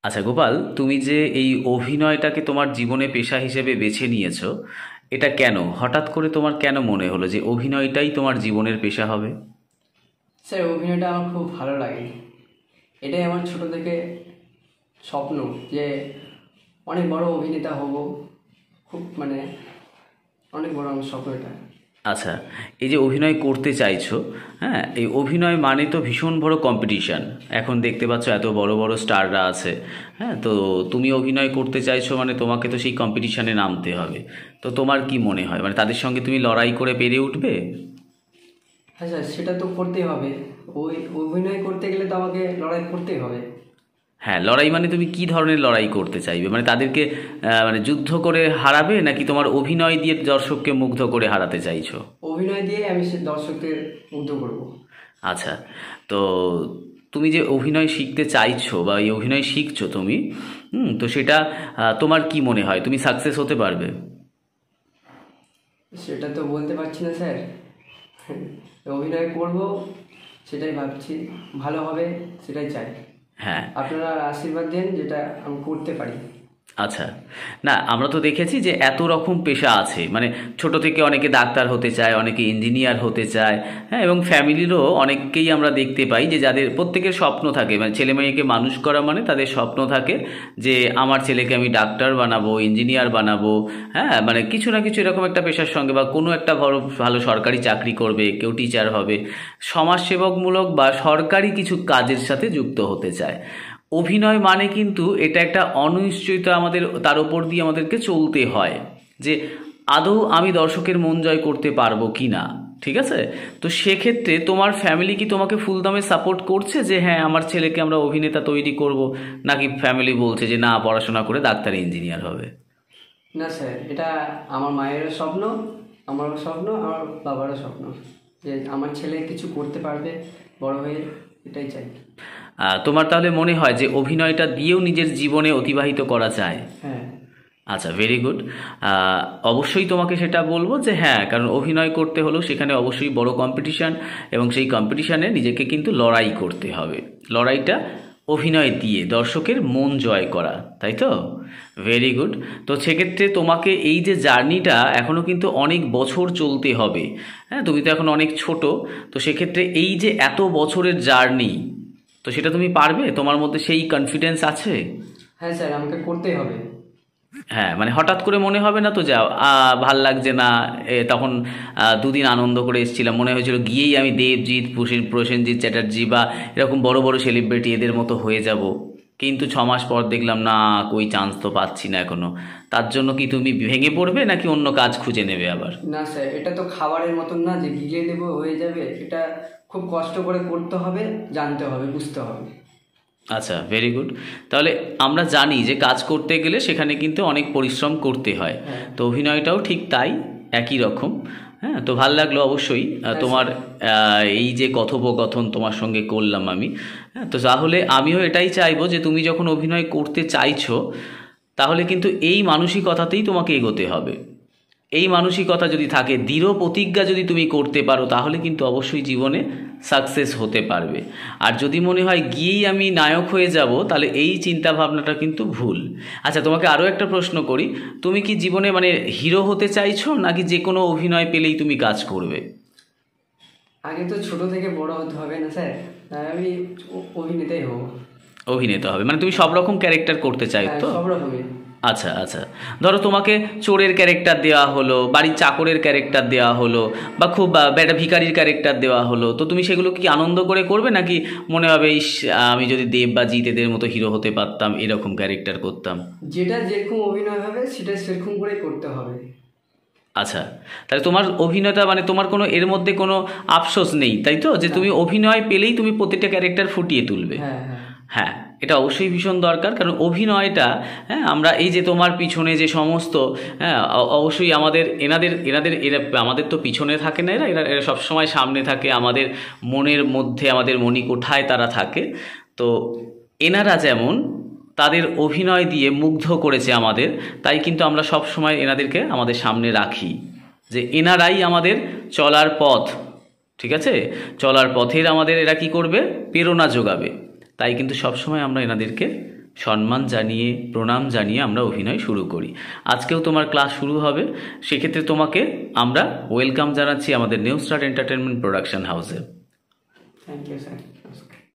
আচ্ছা গোপাল, তুমি যে এই অভিনয়টাকে তোমার জীবনে পেশা হিসেবে বেছে নিয়েছো, এটা কেন? হঠাৎ করে তোমার কেন মনে হলো যে অভিনয়টাই তোমার জীবনের পেশা হবে? স্যার, অভিনয়টা আমার খুব ভালো লাগে। এটাই আমার ছোট থেকে স্বপ্ন যে অনেক বড় অভিনেতা হব। খুব অনেক বড় আমার স্বপ্ন এটা। আচ্ছা, এই যে অভিনয় করতে চাইছো, হ্যাঁ, এই অভিনয় মানে তো ভীষণ বড় কম্পিটিশন। এখন দেখতে পাচ্ছ এত বড় বড় স্টাররা আছে। হ্যাঁ, তো তুমি অভিনয় করতে চাইছো মানে তোমাকে তো সেই কম্পিটিশনে নামতে হবে। তো তোমার কি মনে হয়, মানে তাদের সঙ্গে তুমি লড়াই করে পেরে উঠবে? হ্যাঁ স্যার, সেটা তো করতেই হবে। ওই অভিনয় করতে গেলে তো আমাকে লড়াই করতেই হবে। হ্যাঁ, লড়াই মানে তুমি কি ধরনের লড়াই করতে চাইবে? মানে তাদেরকে মানে যুদ্ধ করে হারাবে, নাকি তোমার অভিনয় দিয়ে দর্শককে মুগ্ধ করে হারাতে চাইছো? অভিনয় দিয়ে আমি সে দর্শকদের মুগ্ধ করব। আচ্ছা, তো তুমি যে অভিনয় শিখতে চাইছো বা এই অভিনয় শিখছো তুমি, তো সেটা তোমার কি মনে হয় তুমি সাকসেস হতে পারবে? সেটা তো বলতে পারছি না স্যার। অভিনয় করব, সেটাই ভাবছি। ভালো হবে সেটাই চাই। হ্যাঁ। আপনারা আশীর্বাদ দেন যেটা আমি করতে পারি। আচ্ছা, না আমরা তো দেখেছি যে এত রকম পেশা আছে, মানে ছোট থেকে অনেকে ডাক্তার হতে চায়, অনেকে ইঞ্জিনিয়ার হতে চায়। হ্যাঁ, এবং ফ্যামিলিরও অনেককেই আমরা দেখতে পাই যে যাদের প্রত্যেকের স্বপ্ন থাকে, মানে ছেলে মেয়েকে মানুষ করা মানে তাদের স্বপ্ন থাকে যে আমার ছেলেকে আমি ডাক্তার বানাবো, ইঞ্জিনিয়ার বানাবো। হ্যাঁ, মানে কিছু না কিছু এরকম একটা পেশার সঙ্গে বা কোনো একটা বড় ভালো সরকারি চাকরি করবে, কেউ টিচার হবে, সমাজসেবকমূলক বা সরকারি কিছু কাজের সাথে যুক্ত হতে চায়। অভিনয় মানে কিন্তু এটা একটা অনিশ্চয়তা, আমাদের তার উপর দিয়ে আমাদেরকে চলতে হয় যে আদৌ আমি দর্শকের মন জয় করতে পারবো কি না। ঠিক আছে, তো সেক্ষেত্রে তোমার ফ্যামিলি কি তোমাকে ফুল দামে সাপোর্ট করছে যে হ্যাঁ আমার ছেলেকে আমরা অভিনেতা তৈরি করব, নাকি ফ্যামিলি বলছে যে না পড়াশোনা করে ডাক্তার ইঞ্জিনিয়ার হবে? না স্যার, এটা আমার মায়েরও স্বপ্ন, আমারও স্বপ্ন, আমার বাবারও স্বপ্ন যে আমার ছেলে কিছু করতে পারবে বড় হয়ে, এটাই চাই। তোমার তাহলে মনে হয় যে অভিনয়টা দিয়েও নিজের জীবনে অতিবাহিত করা যায়? হ্যাঁ। আচ্ছা, ভেরি গুড। অবশ্যই তোমাকে সেটা বলবো যে হ্যাঁ, কারণ অভিনয় করতে হলেও সেখানে অবশ্যই বড় কম্পিটিশান, এবং সেই কম্পিটিশানে নিজেকে কিন্তু লড়াই করতে হবে। লড়াইটা অভিনয় দিয়ে দর্শকের মন জয় করা, তাই তো? Very good. তো সেক্ষেত্রে তোমাকে এই যে জার্নিটা এখনও কিন্তু অনেক বছর চলতে হবে। হ্যাঁ, তুমি তো এখন অনেক ছোট। তো সেক্ষেত্রে এই যে এত বছরের জার্নি, তো সেটা তুমি পারবে? তোমার মধ্যে সেই কনফিডেন্স আছে? হ্যাঁ স্যার, আমাকে করতেই হবে। হ্যাঁ, মানে হঠাৎ করে মনে হবে না তো যাও ভাল লাগছে না? তখন দুদিন আনন্দ করে এসেছিলাম, মনে হয়েছিল গিয়েই আমি দেবজিৎ, প্রসেনজিৎ চ্যাটার্জি বা এরকম বড় বড় সেলিব্রিটি এদের মতো হয়ে যাব, কিন্তু 6 মাস পর দেখলাম না, কই চান্স তো পাচ্ছি না এখনো। তার জন্য কি তুমি ভেঙে পড়বে, নাকি অন্য কাজ খুঁজে নেবে আবার? না স্যার, এটা তো খাবারের মতন না যে গিলে দেবো হয়ে যাবে। এটা খুব কষ্ট করে করতে হবে, জানতে হবে, বুঝতে হবে। আচ্ছা, ভেরি গুড। তাহলে আমরা জানি যে কাজ করতে গেলে সেখানে কিন্তু অনেক পরিশ্রম করতে হয়। হ্যাঁ। তো অভিনয়টাও ঠিক তাই, একই রকম। হ্যাঁ, তো ভাল লাগলো অবশ্যই তোমার এই যে কথোপকথন তোমার সঙ্গে করলাম আমি। হ্যাঁ, তো তাহলে আমিও এটাই চাইবো যে তুমি যখন অভিনয় করতে চাইছো, তাহলে কিন্তু এই মানসিকতাতেই তোমাকে এগোতে হবে। এই মানসিকতা যদি থাকে, দৃঢ় প্রতিজ্ঞা যদি তুমি করতে পারো, তাহলে কিন্তু অবশ্যই জীবনে সাকসেস হতে পারবে। আর যদি মনে হয় গিয়েই আমি নায়ক হয়ে যাব, তাহলে এই চিন্তা ভাবনাটা কিন্তু ভুল। আচ্ছা, তোমাকে আরও একটা প্রশ্ন করি, তুমি কি জীবনে মানে হিরো হতে চাইছো, নাকি যে কোনো অভিনয় পেলেই তুমি কাজ করবে? আগে তো ছোট থেকে বড় হতে হবে না স্যার, তাই আমি অভিনেতাই হব। অভিনেতা হবে মানে তুমি সব রকম ক্যারেক্টার করতে চাই হ্যাঁ, তো? সব রকমই। আচ্ছা আচ্ছা, ধরো তোমাকে চোরের ক্যারেক্টার দেওয়া হলো, বাড়ির চাকরের ক্যারেক্টার দেওয়া হলো, বা খুব একটা ভিখারির ক্যারেক্টার দেওয়া হলো, তো তুমি সেগুলো কি আনন্দ করে করবে, নাকি মনে হবে ইস আমি যদি দেব বা জিতেদের মতো হিরো হতে পারতাম, এরকম ক্যারেক্টার করতাম? যেটা যেরকম অভিনয় হবে সেটা সেরকম করেই করতে হবে। আচ্ছা, তাহলে তোমার অভিনেতা মানে তোমার কোনো এর মধ্যে কোনো আফসোস নেই, তাই তো, যে তুমি অভিনয় পেলেই তুমি প্রত্যেকটা ক্যারেক্টার ফুটিয়ে তুলবে? হ্যাঁ হ্যাঁ। হ্যাঁ, এটা অবশ্যই ভীষণ দরকার, কারণ অভিনয়টা, হ্যাঁ, আমরা এই যে তোমার পিছনে যে সমস্ত, হ্যাঁ, অবশ্যই আমাদের এনাদের এনাদের এরা আমাদের তো পিছনে থাকে না, এরা এরা এরা সবসময় সামনে থাকে, আমাদের মনের মধ্যে, আমাদের মণিকোঠায় তারা থাকে। তো এনারা যেমন তাদের অভিনয় দিয়ে মুগ্ধ করেছে আমাদের, তাই কিন্তু আমরা সব সময় এনাদেরকে আমাদের সামনে রাখি, যে এনারাই আমাদের চলার পথ। ঠিক আছে, চলার পথের আমাদের এরা কি করবে, প্রেরণা যোগাবে। তাই কিন্তু সবসময় আমরা এনাদেরকে সম্মান জানিয়ে, প্রণাম জানিয়ে আমরা অভিনয় শুরু করি। আজকেও তোমার ক্লাস শুরু হবে, সেক্ষেত্রে তোমাকে আমরা ওয়েলকাম জানাচ্ছি আমাদের নিউ স্টার এন্টারটেনমেন্ট প্রোডাকশন হাউসে। Thank you sir.